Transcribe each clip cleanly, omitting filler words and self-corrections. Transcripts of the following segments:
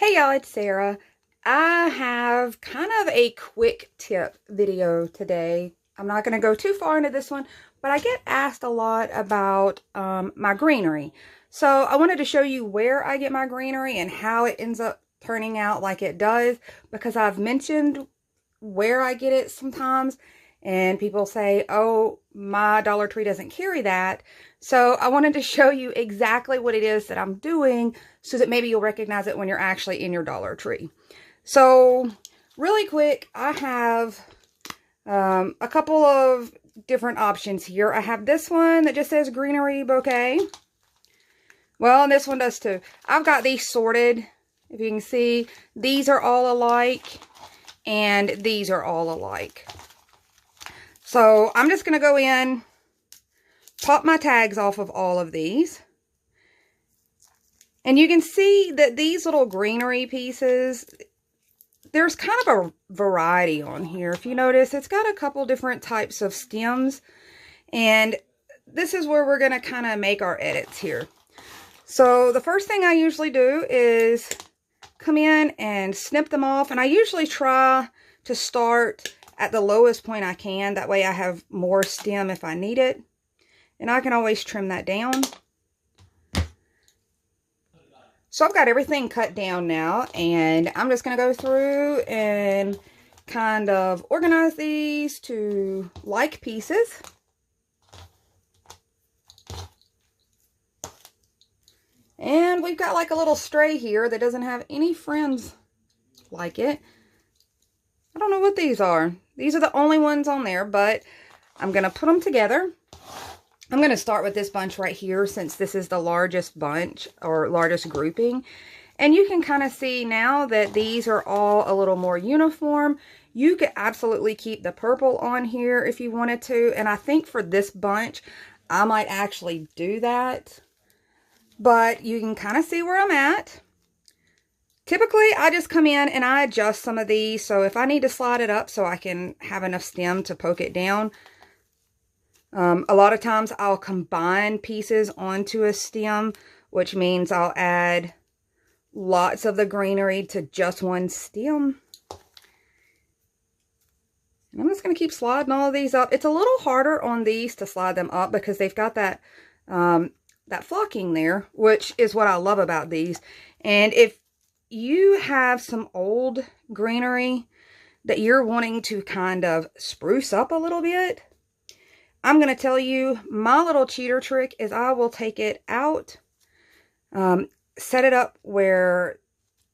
Hey y'all, it's Sarah. I have kind of a quick tip video today. I'm not going to go too far into this one, but I get asked a lot about my greenery. So I wanted to show you where I get my greenery and how it ends up turning out like it does, because I've mentioned where I get it sometimes and people say, oh, my Dollar Tree doesn't carry that. So I wanted to show you exactly what it is that I'm doing so that maybe you'll recognize it when you're actually in your Dollar Tree. So really quick, I have a couple of different options here. I have this one that just says greenery bouquet. Well, and this one does too. I've got these sorted. If you can see, these are all alike and these are all alike. So I'm just going to go in, pop my tags off of all of these. And you can see that these little greenery pieces, there's kind of a variety on here. If you notice, it's got a couple different types of stems. And this is where we're going to kind of make our edits here. So the first thing I usually do is come in and snip them off. And I usually try to start at the lowest point I can. That way I have more stem if I need it. And I can always trim that down. So I've got everything cut down now. And I'm just going to go through and kind of organize these to like pieces. And we've got like a little stray here that doesn't have any friends like it. I don't know what these are. These are the only ones on there, but I'm going to put them together. I'm going to start with this bunch right here since this is the largest bunch or largest grouping. And you can kind of see now that these are all a little more uniform. You could absolutely keep the purple on here if you wanted to. And I think for this bunch, I might actually do that. But you can kind of see where I'm at. Typically, I just come in and I adjust some of these. So if I need to slide it up so I can have enough stem to poke it down. A lot of times I'll combine pieces onto a stem, which means I'll add lots of the greenery to just one stem. And I'm just going to keep sliding all of these up. It's a little harder on these to slide them up because they've got that that flocking there, which is what I love about these. And if you have some old greenery that you're wanting to kind of spruce up a little bit, I'm going to tell you my little cheater trick is I will take it out, set it up where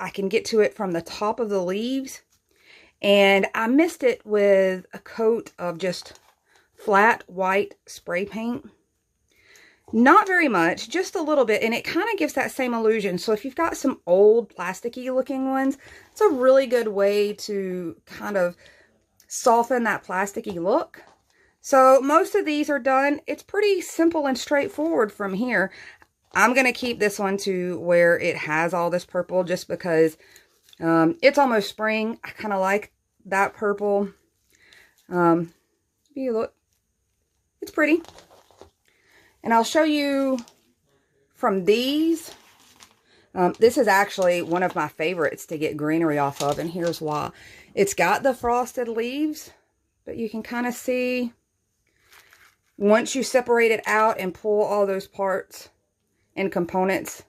I can get to it from the top of the leaves, and I mist it with a coat of just flat white spray paint. Not very much, just a little bit, and it kind of gives that same illusion. So if you've got some old plasticky looking ones, it's a really good way to kind of soften that plasticky look. So most of these are done. It's pretty simple and straightforward from here. I'm going to keep this one to where it has all this purple just because it's almost spring. I kind of like that purple. You look, it's pretty. And I'll show you from these. This is actually one of my favorites to get greenery off of, and here's why. It's got the frosted leaves, but you can kind of see once you separate it out and pull all those parts and components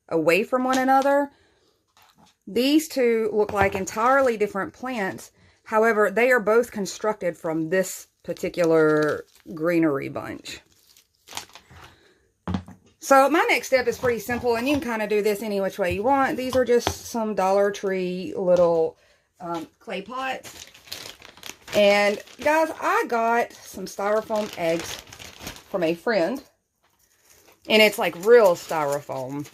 away from one another, these two look like entirely different plants. However, they are both constructed from this particular greenery bunch. So my next step is pretty simple, and you can kind of do this any which way you want. These are just some Dollar Tree little clay pots. And guys, I got some styrofoam eggs from a friend. And it's like real styrofoam.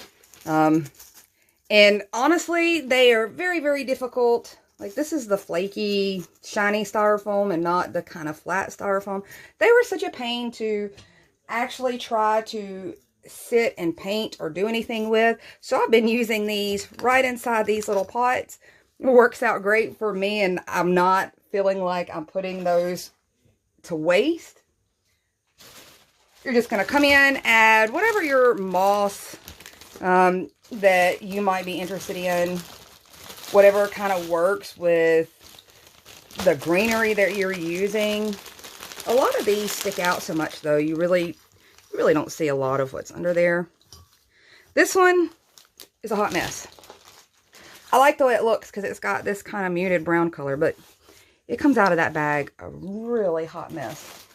And honestly, they are very, very difficult. Like this is the flaky, shiny styrofoam and not the kind of flat styrofoam. They were such a pain to actually try to sit and paint or do anything with. So I've been using these right inside these little pots. It works out great for me, and I'm not feeling like I'm putting those to waste. You're just going to come in, add whatever your moss that you might be interested in. whatever kind of works with the greenery that you're using. A lot of these stick out so much though, you really don't see a lot of what's under there. This one is a hot mess. I like the way it looks because it's got this kind of muted brown color, but it comes out of that bag a really hot mess.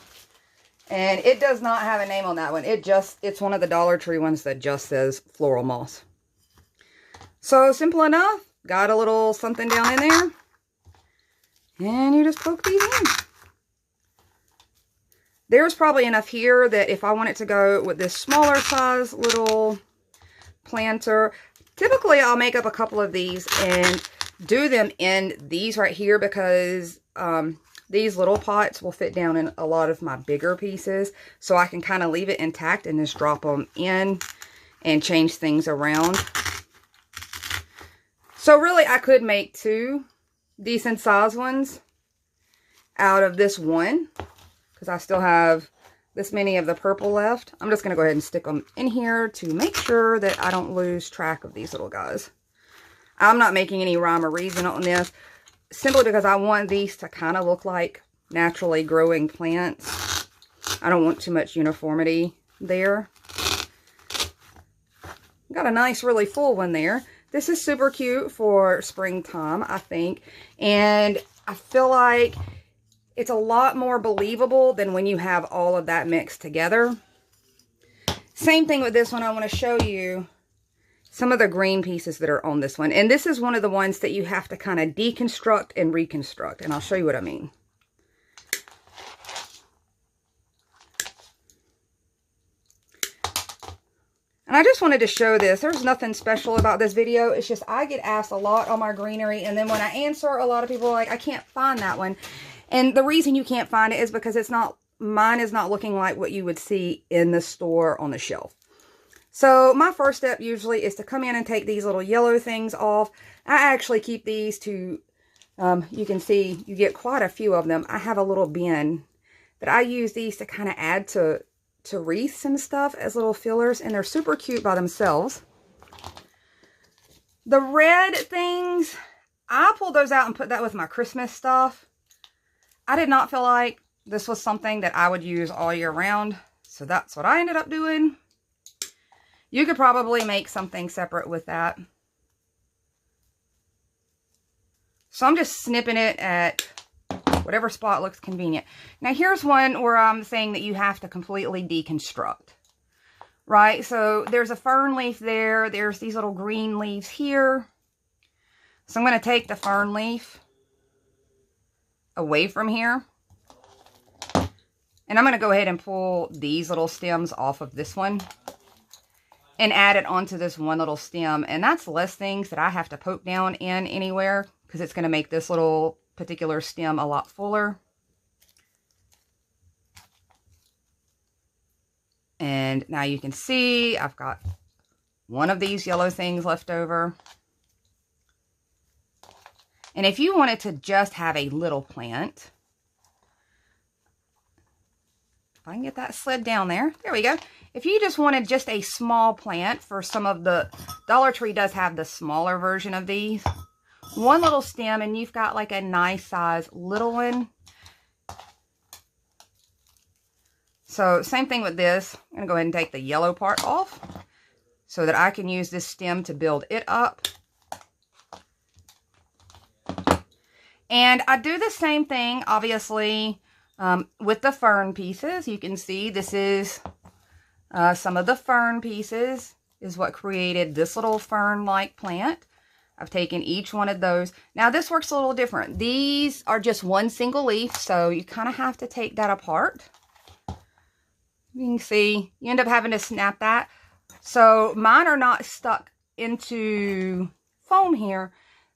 And it does not have a name on that one. It's one of the Dollar Tree ones that just says Floral Moss. So simple enough. Got a little something down in there. And you just poke these in. There's probably enough here that if I wanted to go with this smaller size little planter, typically I'll make up a couple of these and do them in these right here because these little pots will fit down in a lot of my bigger pieces. So I can kind of leave it intact and just drop them in and change things around. So really I could make 2 decent size ones out of this one because I still have this many of the purple left. I'm just going to go ahead and stick them in here to make sure that I don't lose track of these little guys. I'm not making any rhyme or reason on this, simply because I want these to kind of look like naturally growing plants. I don't want too much uniformity there. Got a nice, really full one there. This is super cute for springtime, I think. And I feel like it's a lot more believable than when you have all of that mixed together. Same thing with this one. I want to show you some of the green pieces that are on this one. And this is one of the ones that you have to kind of deconstruct and reconstruct. And I'll show you what I mean. And I just wanted to show this. There's nothing special about this video. It's just I get asked a lot on my greenery. And then when I answer, a lot of people are like, I can't find that one. And the reason you can't find it is because mine is not looking like what you would see in the store on the shelf. So my first step usually is to come in and take these little yellow things off. I actually keep these to, you can see you get quite a few of them. I have a little bin that I use these to kind of add to wreaths and stuff as little fillers, and they're super cute by themselves. The red things, I pulled those out and put that with my Christmas stuff. I did not feel like this was something that I would use all year round, so that's what I ended up doing. You could probably make something separate with that. So I'm just snipping it at whatever spot looks convenient. Now here's one where I'm saying that you have to completely deconstruct. Right? So there's a fern leaf there. There's these little green leaves here. So I'm going to take the fern leaf away from here. And I'm going to go ahead and pull these little stems off of this one and add it onto this one little stem. And that's less things that I have to poke down in anywhere, because it's going to make this little particular stem a lot fuller. And now you can see I've got one of these yellow things left over. And if you wanted to just have a little plant, if I can get that slid down there, there we go. If you just wanted just a small plant, for some of the Dollar Tree does have the smaller version of these. One little stem and you've got like a nice size little one. So same thing with this. I'm going to go ahead and take the yellow part off so that I can use this stem to build it up. And I do the same thing, obviously, with the fern pieces. You can see this is some of the fern pieces is what created this little fern-like plant. I've taken each one of those. Now this works a little different. These are just one single leaf, so you kind of have to take that apart. You can see, you end up having to snap that. So mine are not stuck into foam here.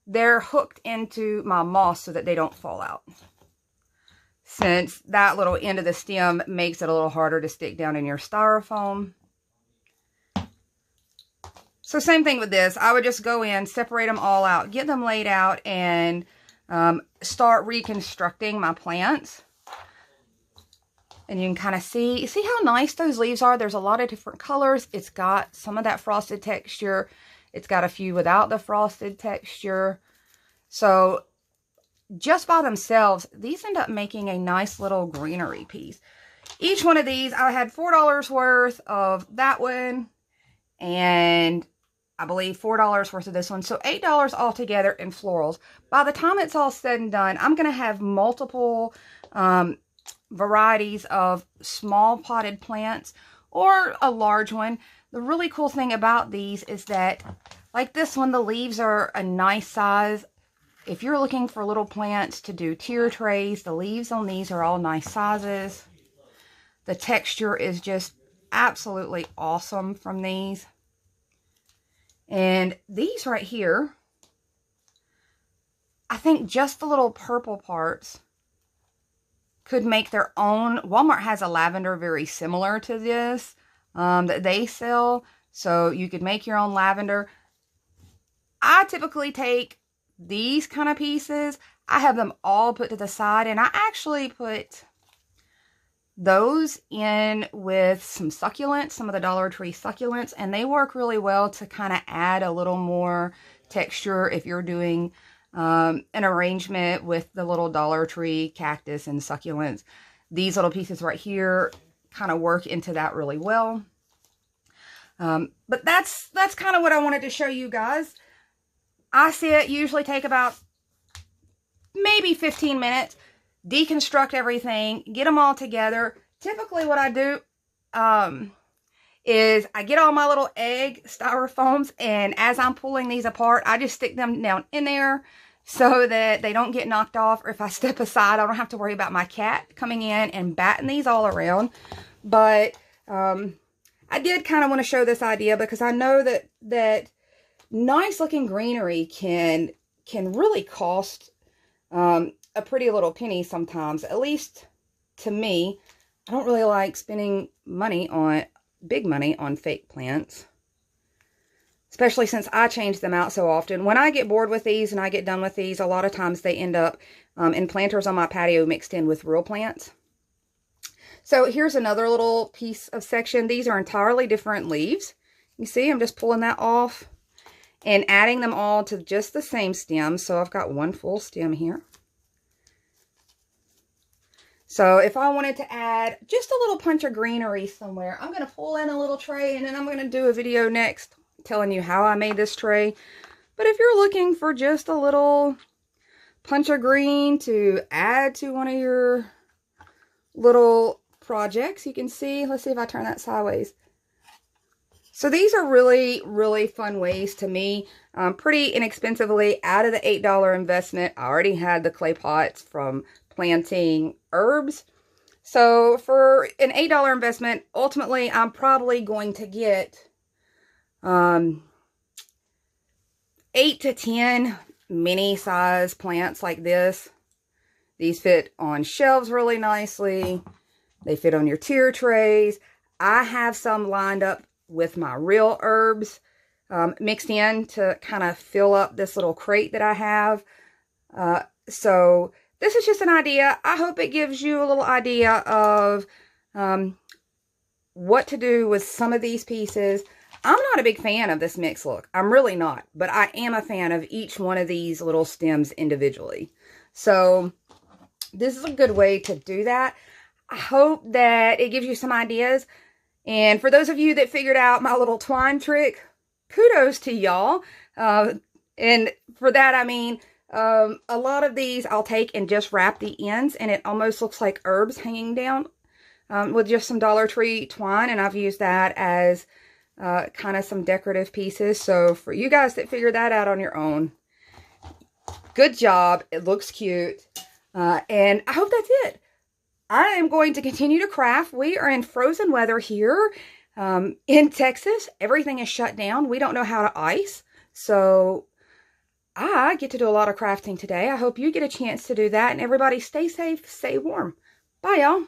They're hooked into my moss so that they don't fall out. Since that little end of the stem makes it a little harder to stick down in your styrofoam. So same thing with this. I would just go in, separate them all out, get them laid out, and start reconstructing my plants. And you can kind of see how nice those leaves are. There's a lot of different colors. It's got some of that frosted texture. It's got a few without the frosted texture. So just by themselves, these end up making a nice little greenery piece. Each one of these, I had $4 worth of that one, and I believe $4 worth of this one. So $8 altogether in florals. By the time it's all said and done, I'm going to have multiple varieties of small potted plants or a large one. The really cool thing about these is that, like this one, the leaves are a nice size. If you're looking for little plants to do tier trays, the leaves on these are all nice sizes. The texture is just absolutely awesome from these. And these right here, I think just the little purple parts could make their own. Walmart has a lavender very similar to this that they sell. So you could make your own lavender. I typically take these kind of pieces. I have them all put to the side, and I actually put those in with some succulents, some of the Dollar Tree succulents, and they work really well to kind of add a little more texture if you're doing an arrangement with the little Dollar Tree cactus and succulents. These little pieces right here kind of work into that really well. But that's kind of what I wanted to show you guys. I see it usually take about maybe 15 minutes. Deconstruct everything, get them all together. Typically what I do is I get all my little egg styrofoams, and as I'm pulling these apart, I just stick them down in there so that they don't get knocked off, or if I step aside, I don't have to worry about my cat coming in and batting these all around. But I did kind of want to show this idea because I know that nice looking greenery can really cost a pretty little penny sometimes. At least to me, I don't really like spending big money on fake plants, especially since I change them out so often. When I get bored with these and I get done with these, a lot of times they end up in planters on my patio mixed in with real plants. So here's another little piece of section. These are entirely different leaves. You see, I'm just pulling that off and adding them all to just the same stem. So I've got one full stem here. So if I wanted to add just a little punch of greenery somewhere, I'm going to pull in a little tray, and then I'm going to do a video next telling you how I made this tray. But if you're looking for just a little punch of green to add to one of your little projects, you can see, let's see if I turn that sideways. So these are really, really fun ways to me. Pretty inexpensively, out of the $8 investment. I already had the clay pots from planting herbs. So for an $8 investment, ultimately, I'm probably going to get 8 to 10 mini size plants like this. These fit on shelves really nicely. They fit on your tier trays. I have some lined up with my real herbs mixed in to kind of fill up this little crate that I have. So this is just an idea. I hope it gives you a little idea of what to do with some of these pieces. I'm not a big fan of this mix look. I'm really not. But I am a fan of each one of these little stems individually. So this is a good way to do that. I hope that it gives you some ideas. And for those of you that figured out my little twine trick, kudos to y'all. And for that, I mean, a lot of these I'll take and just wrap the ends, and it almost looks like herbs hanging down with just some Dollar Tree twine. And I've used that as kind of some decorative pieces. So for you guys that figured that out on your own, good job. It looks cute. And I hope that's it. I am going to continue to craft. We are in frozen weather here in Texas. Everything is shut down. We don't know how to ice. So I get to do a lot of crafting today. I hope you get a chance to do that. And everybody stay safe, stay warm. Bye, y'all.